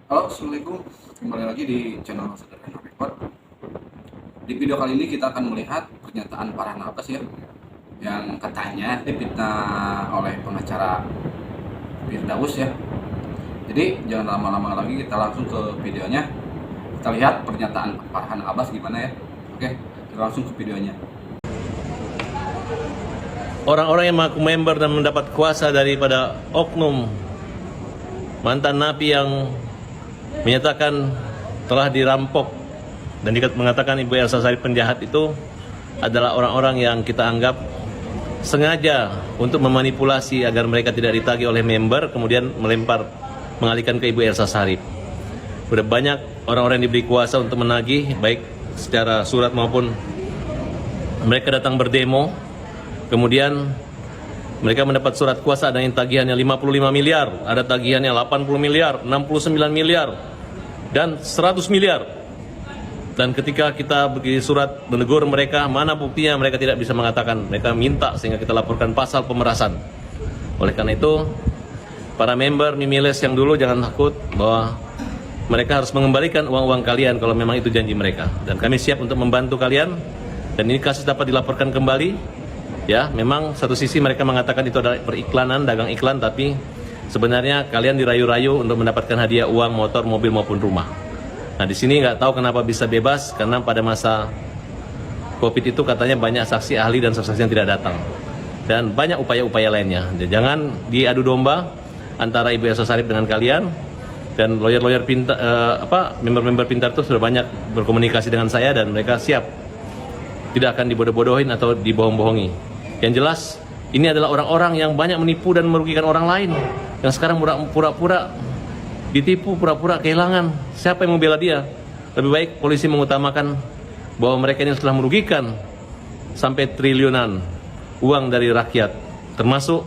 Halo, Assalamualaikum. Kembali lagi di channel Sederhana Report. Di video kali ini kita akan melihat pernyataan Farhan Abbas ya, yang katanya dipitnah oleh pengacara Firdaus ya. Jadi jangan lama-lama lagi, kita langsung ke videonya. Kita lihat pernyataan Farhan Abbas gimana ya. Oke, kita langsung ke videonya. Orang-orang yang mengaku member dan mendapat kuasa daripada oknum mantan napi yang menyatakan telah dirampok dan mengatakan Ibu Elsa Sharif penjahat itu adalah orang-orang yang kita anggap sengaja untuk memanipulasi agar mereka tidak ditagih oleh member, kemudian mengalihkan ke Ibu Elsa Sharif. Sudah banyak orang-orang yang diberi kuasa untuk menagih, baik secara surat maupun mereka datang berdemo, kemudian mereka mendapat surat kuasa, ada yang tagihannya 55 miliar, ada tagihannya 80 miliar, 69 miliar, dan 100 miliar. Dan ketika kita beri surat menegur mereka, mana buktinya mereka tidak bisa mengatakan. Mereka minta sehingga kita laporkan pasal pemerasan. Oleh karena itu, para member Mimiles yang dulu jangan takut bahwa mereka harus mengembalikan uang-uang kalian kalau memang itu janji mereka. Dan kami siap untuk membantu kalian, dan ini kasus dapat dilaporkan kembali. Ya, memang satu sisi mereka mengatakan itu adalah periklanan, dagang iklan, tapi sebenarnya kalian dirayu-rayu untuk mendapatkan hadiah uang, motor, mobil maupun rumah. Nah, di sini nggak tahu kenapa bisa bebas, karena pada masa COVID itu katanya banyak saksi ahli dan saksi yang tidak datang, dan banyak upaya-upaya lainnya. Jangan diadu domba antara Ibu Elsa Sharif dengan kalian, dan lawyer-lawyer pintar, member-member pintar itu sudah banyak berkomunikasi dengan saya, dan mereka siap tidak akan dibodoh-bodohin atau dibohong-bohongi. Yang jelas, ini adalah orang-orang yang banyak menipu dan merugikan orang lain, yang sekarang pura-pura ditipu, pura-pura kehilangan. Siapa yang membela dia? Lebih baik polisi mengutamakan bahwa mereka ini telah merugikan sampai triliunan uang dari rakyat, termasuk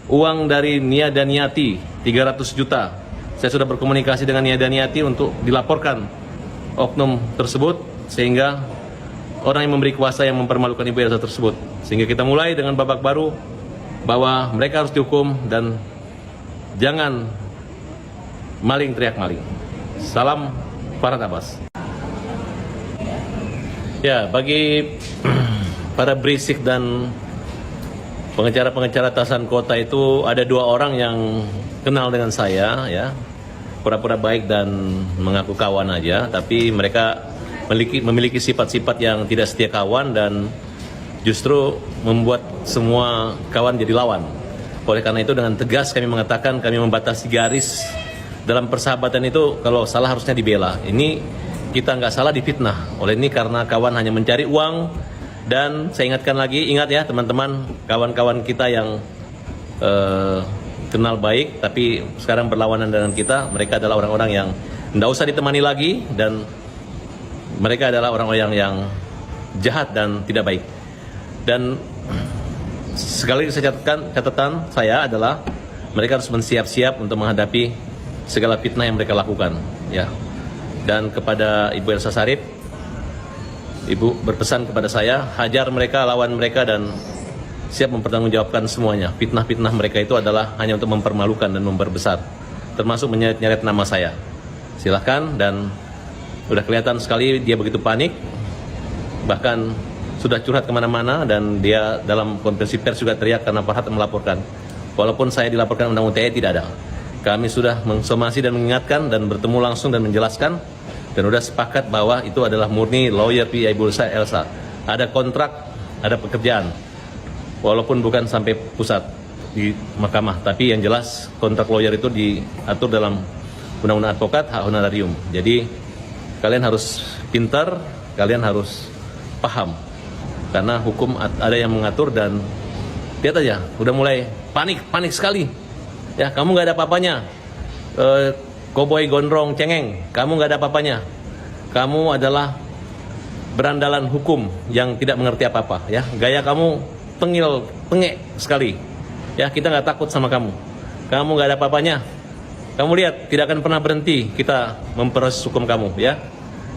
uang dari Nia Daniati 300 juta. Saya sudah berkomunikasi dengan Nia Daniati untuk dilaporkan oknum tersebut, sehingga orang yang memberi kuasa yang mempermalukan Ibu Elsa tersebut. Sehingga kita mulai dengan babak baru bahwa mereka harus dihukum dan jangan maling teriak maling. Salam Farhan Abbas. Ya, bagi para berisik dan pengecara-pengecara atasan kota itu, ada dua orang yang kenal dengan saya, ya, pura-pura baik dan mengaku kawan aja, tapi mereka memiliki sifat-sifat yang tidak setia kawan dan justru membuat semua kawan jadi lawan. Oleh karena itu, dengan tegas kami mengatakan, kami membatasi garis dalam persahabatan itu. Kalau salah harusnya dibela. Ini kita nggak salah difitnah. Oleh ini karena kawan hanya mencari uang. Dan saya ingatkan lagi, ingat ya teman-teman, kawan-kawan kita yang kenal baik tapi sekarang berlawanan dengan kita, mereka adalah orang-orang yang nggak usah ditemani lagi, dan mereka adalah orang-orang yang jahat dan tidak baik. Dan sekali lagi saya catatan saya adalah mereka harus bersiap-siap untuk menghadapi segala fitnah yang mereka lakukan, ya. Dan kepada Ibu Elsa Sharif, Ibu berpesan kepada saya, hajar mereka, lawan mereka, dan siap mempertanggungjawabkan semuanya. Fitnah-fitnah mereka itu adalah hanya untuk mempermalukan dan memperbesar, termasuk menyeret-nyeret nama saya. Silahkan, dan udah kelihatan sekali dia begitu panik, bahkan sudah curhat kemana-mana, dan dia dalam konferensi pers juga teriak karena Farhan melaporkan. Walaupun saya dilaporkan undang UTE tidak ada. Kami sudah mensomasi dan mengingatkan dan bertemu langsung dan menjelaskan, dan sudah sepakat bahwa itu adalah murni lawyer Ibu Elsa. Ada kontrak, ada pekerjaan, walaupun bukan sampai pusat di mahkamah, tapi yang jelas kontrak lawyer itu diatur dalam undang-undang advokat, hak honorarium. Jadi kalian harus pintar, kalian harus paham, karena hukum ada yang mengatur. Dan lihat aja, udah mulai panik sekali. Ya, kamu nggak ada apa-apanya. Koboi gondrong cengeng, kamu nggak ada apa-apanya. Kamu adalah berandalan hukum yang tidak mengerti apa-apa. Ya, gaya kamu pengek sekali. Ya, kita nggak takut sama kamu. Kamu nggak ada apa-apanya. Kamu lihat, tidak akan pernah berhenti kita memproses hukum kamu. Ya,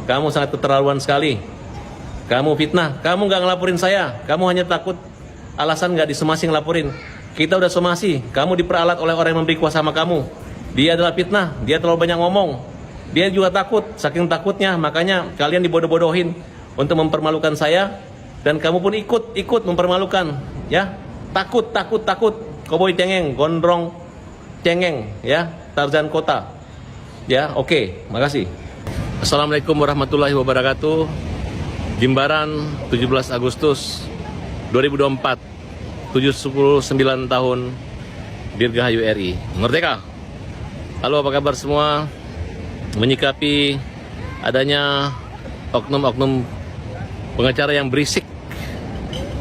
kamu sangat keterlaluan sekali. Kamu fitnah, kamu nggak ngelaporin saya, kamu hanya takut alasan nggak disomasi ngelaporin. Kita udah somasi, kamu diperalat oleh orang yang memberi kuasa sama kamu. Dia adalah fitnah, dia terlalu banyak ngomong. Dia juga takut, saking takutnya makanya kalian dibodoh-bodohin untuk mempermalukan saya dan kamu pun ikut mempermalukan, ya. Takut. Koboi cengeng, gondrong cengeng, ya. Tarzan kota. Ya, oke, makasih. Assalamualaikum warahmatullahi wabarakatuh. Jimbaran 17 Agustus 2024, 79 tahun Dirgahayu RI. Merdeka. Halo, apa kabar semua? Menyikapi adanya oknum-oknum pengacara yang berisik,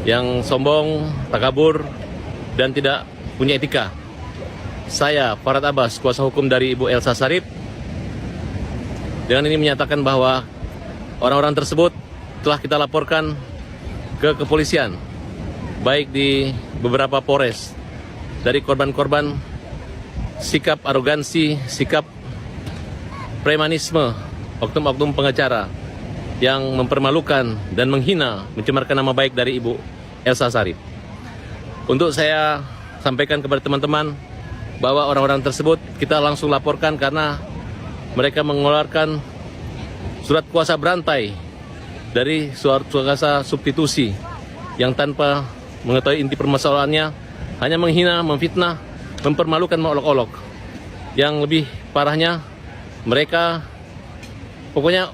yang sombong, takabur, dan tidak punya etika. Saya, Farad Abbas, kuasa hukum dari Ibu Elsa Sharif, dengan ini menyatakan bahwa orang-orang tersebut telah kita laporkan ke kepolisian, baik di beberapa Polres, dari korban-korban sikap arogansi, sikap premanisme oknum-oknum pengacara yang mempermalukan dan menghina, mencemarkan nama baik dari Ibu Elsa Sharif. Untuk saya sampaikan kepada teman-teman bahwa orang-orang tersebut kita langsung laporkan karena mereka mengeluarkan surat kuasa berantai dari surat kuasa substitusi yang tanpa mengetahui inti permasalahannya hanya menghina, memfitnah, mempermalukan, mengolok-olok. Yang lebih parahnya, mereka pokoknya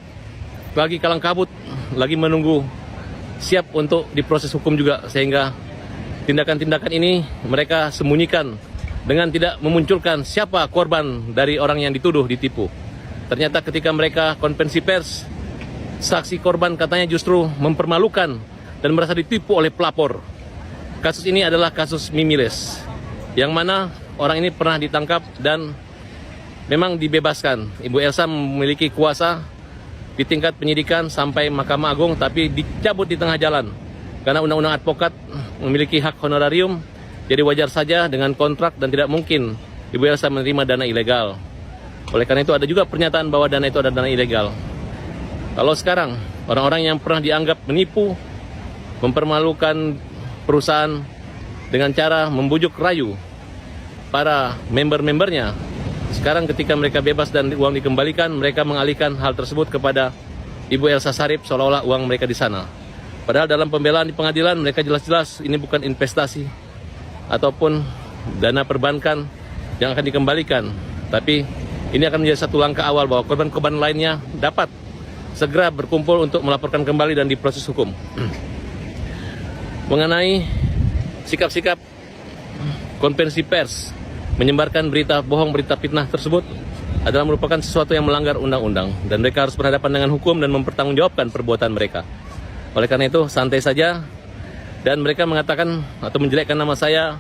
lagi kalang kabut, lagi menunggu siap untuk diproses hukum juga, sehingga tindakan-tindakan ini mereka sembunyikan dengan tidak memunculkan siapa korban dari orang yang dituduh ditipu. Ternyata ketika mereka konferensi pers, saksi korban katanya justru mempermalukan dan merasa ditipu oleh pelapor. Kasus ini adalah kasus Mimiles, yang mana orang ini pernah ditangkap dan memang dibebaskan. Ibu Elsa memiliki kuasa di tingkat penyidikan sampai Mahkamah Agung, tapi dicabut di tengah jalan karena undang-undang advokat memiliki hak honorarium. Jadi wajar saja dengan kontrak dan tidak mungkin Ibu Elsa menerima dana ilegal. Oleh karena itu ada juga pernyataan bahwa dana itu adalah dana ilegal. Kalau sekarang orang-orang yang pernah dianggap menipu, mempermalukan perusahaan dengan cara membujuk rayu para member-membernya, sekarang ketika mereka bebas dan uang dikembalikan, mereka mengalihkan hal tersebut kepada Ibu Elsa Sharif seolah-olah uang mereka di sana. Padahal dalam pembelaan di pengadilan mereka jelas-jelas ini bukan investasi ataupun dana perbankan yang akan dikembalikan. Tapi ini akan menjadi satu langkah awal bahwa korban-korban lainnya dapat segera berkumpul untuk melaporkan kembali dan diproses hukum. Mengenai sikap-sikap konferensi pers menyebarkan berita bohong, berita fitnah tersebut adalah merupakan sesuatu yang melanggar undang-undang dan mereka harus berhadapan dengan hukum dan mempertanggungjawabkan perbuatan mereka. Oleh karena itu santai saja, dan mereka mengatakan atau menjelekkan nama saya,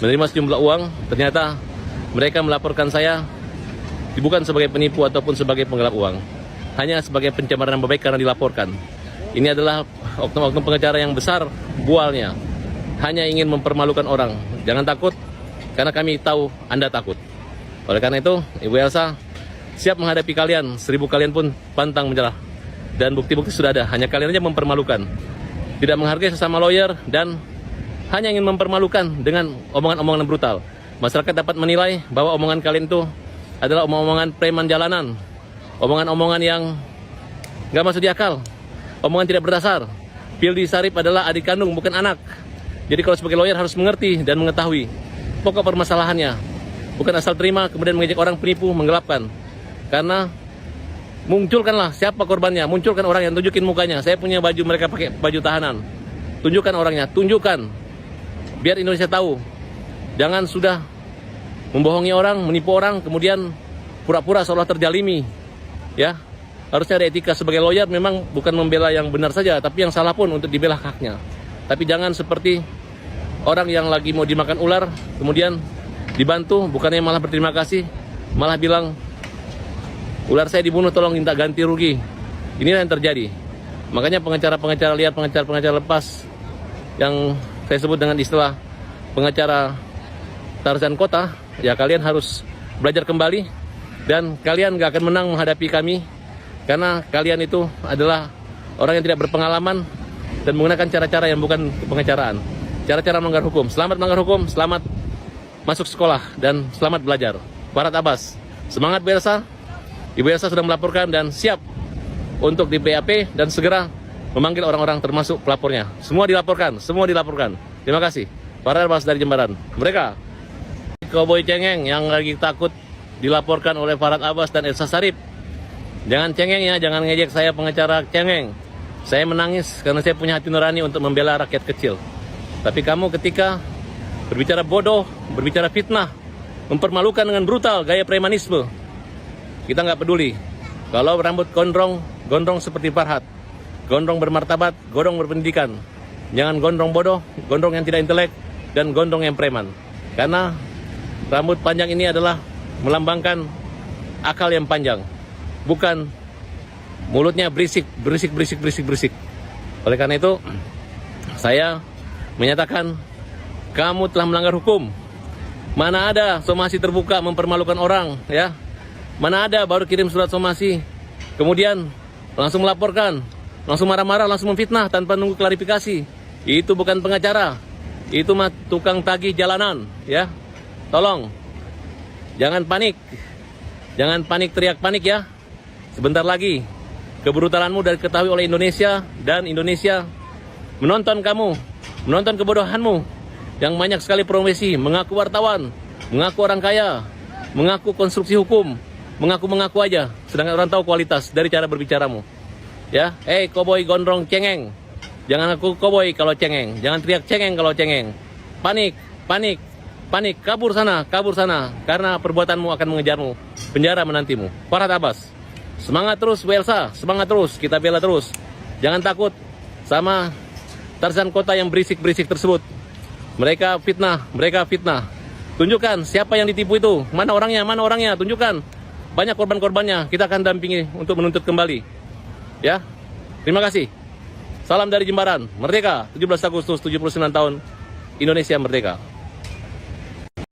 menerima sejumlah uang. Ternyata mereka melaporkan saya bukan sebagai penipu ataupun sebagai penggelap uang, hanya sebagai pencemaran nama baik karena dilaporkan. Ini adalah oknum-oknum pengacara yang besar bualnya, hanya ingin mempermalukan orang. Jangan takut, karena kami tahu Anda takut. Oleh karena itu, Ibu Elsa siap menghadapi kalian, 1000 kalian pun pantang menyerah. Dan bukti-bukti sudah ada, hanya kalian aja mempermalukan. Tidak menghargai sesama lawyer dan hanya ingin mempermalukan dengan omongan-omongan brutal. Masyarakat dapat menilai bahwa omongan kalian itu adalah omongan preman jalanan, omongan-omongan yang gak masuk di akal, omongan tidak berdasar. Pildi Sharif adalah adik kandung, bukan anak. Jadi kalau sebagai lawyer harus mengerti dan mengetahui pokok permasalahannya, bukan asal terima kemudian mengejek orang penipu, menggelapkan. Karena munculkanlah siapa korbannya, munculkan orang yang tunjukin mukanya. Saya punya baju, mereka pakai baju tahanan. Tunjukkan orangnya, tunjukkan. Biar Indonesia tahu. Jangan sudah membohongi orang, menipu orang, kemudian pura-pura seolah terjalimi. Ya, harusnya ada etika sebagai lawyer, memang bukan membela yang benar saja, tapi yang salah pun untuk dibela haknya. Tapi jangan seperti orang yang lagi mau dimakan ular, kemudian dibantu, bukannya malah berterima kasih, malah bilang, ular saya dibunuh, tolong minta ganti rugi. Inilah yang terjadi. Makanya pengacara-pengacara liar, pengacara-pengacara lepas, yang saya sebut dengan istilah pengacara Tarzan Kota, ya kalian harus belajar kembali, dan kalian gak akan menang menghadapi kami, karena kalian itu adalah orang yang tidak berpengalaman dan menggunakan cara-cara yang bukan pengacaraan, cara-cara melanggar hukum. Selamat melanggar hukum, selamat masuk sekolah, dan selamat belajar. Farad Abbas, semangat Bu Elsa. Ibu Elsa sudah melaporkan dan siap untuk di BAP dan segera memanggil orang-orang termasuk pelapornya. Semua dilaporkan, semua dilaporkan. Terima kasih. Farel Abbas dari Jembaran. Mereka Cowboy cengeng yang lagi takut dilaporkan oleh Farel Abbas dan Elsa Sharif. Jangan cengeng ya, jangan ngejek saya pengacara cengeng. Saya menangis karena saya punya hati nurani untuk membela rakyat kecil. Tapi kamu ketika berbicara bodoh, berbicara fitnah, mempermalukan dengan brutal gaya premanisme, kita nggak peduli. Kalau rambut gondrong, gondrong seperti Farhad. Gondrong bermartabat, gondrong berpendidikan. Jangan gondrong bodoh, gondrong yang tidak intelek, dan gondrong yang preman. Karena rambut panjang ini adalah melambangkan akal yang panjang. Bukan mulutnya berisik. Oleh karena itu, saya menyatakan kamu telah melanggar hukum. Mana ada somasi terbuka mempermalukan orang, ya? Mana ada baru kirim surat somasi, kemudian langsung melaporkan, langsung marah-marah, langsung memfitnah tanpa nunggu klarifikasi. Itu bukan pengacara, itu mah tukang tagih jalanan, ya. Tolong, jangan panik teriak panik ya. Sebentar lagi kebrutalanmu dan diketahui oleh Indonesia, dan Indonesia menonton kamu, menonton kebodohanmu yang banyak sekali profesi, mengaku wartawan, mengaku orang kaya, mengaku konstruksi hukum, mengaku aja, sedangkan orang tahu kualitas dari cara berbicaramu. Ya, koboi gondrong cengeng, jangan aku koboi kalau cengeng, jangan teriak cengeng kalau cengeng. Panik, kabur sana, karena perbuatanmu akan mengejarmu, penjara menantimu. Farhad Abbas, semangat terus Bu Elsa, semangat terus, kita bela terus. Jangan takut sama Tarzan kota yang berisik tersebut. Mereka fitnah. Tunjukkan siapa yang ditipu itu, mana orangnya, tunjukkan. Banyak korban-korbannya, kita akan dampingi untuk menuntut kembali. Ya, terima kasih. Salam dari Jembaran, merdeka, 17 Agustus 79 tahun, Indonesia merdeka.